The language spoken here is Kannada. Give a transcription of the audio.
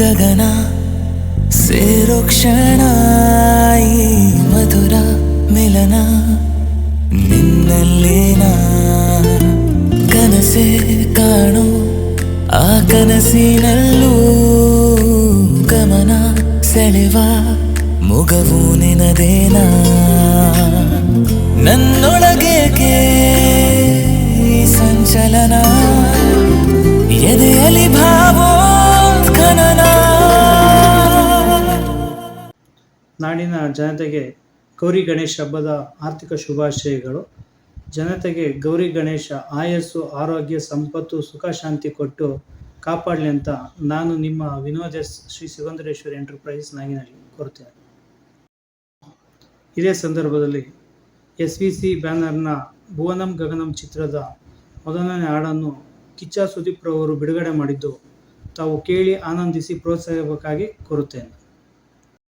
ಗಗನ ಸೇರೋ ಕ್ಷಣ ಈ ಮಧುರ ಮಿಲನ ನಿನ್ನಲ್ಲೇನ ಕನಸೆ ಕಾಣು ಆ ಕನಸಿನಲ್ಲೂ ಗಮನ ಸೆಳೆವ ಮುಗವು ನಿನದೇನ ನನ್ನೊಳಗೇಕೆ ಈ ಸಂಚಲನ ಎದೆಯಲ್ಲಿ ಭಾವೋತ್ಖನನ. ನಾಡಿನ ಜನತೆಗೆ ಗೌರಿ ಗಣೇಶ ಹಬ್ಬದ ಆರ್ಥಿಕ ಶುಭಾಶಯಗಳು. ಜನತೆಗೆ ಗೌರಿ ಗಣೇಶ ಆಯಸ್ಸು, ಆರೋಗ್ಯ, ಸಂಪತ್ತು, ಸುಖ, ಶಾಂತಿ ಕೊಟ್ಟು ಕಾಪಾಡಲಿ ಅಂತ ನಾನು ನಿಮ್ಮ ವಿನೋದ ಶ್ರೀ ಸುಗಂಧರೇಶ್ವರಿ ಎಂಟರ್ಪ್ರೈಸಸ್ ನಾಗಿನಲ್ಲಿ ಕೋರುತ್ತೇನೆ. ಇದೇ ಸಂದರ್ಭದಲ್ಲಿ SVC ಬ್ಯಾನರ್ನ ಭುವನಂ ಗಗನಂ ಚಿತ್ರದ ಮೊದಲನೇ ಹಾಡನ್ನು ಕಿಚ್ಚ ಸುದೀಪ್ ರವರು ಬಿಡುಗಡೆ ಮಾಡಿದ್ದು, ತಾವು ಕೇಳಿ ಆನಂದಿಸಿ ಪ್ರೋತ್ಸಾಹಿಸಬೇಕಾಗಿ ಕೋರುತ್ತೇನೆ.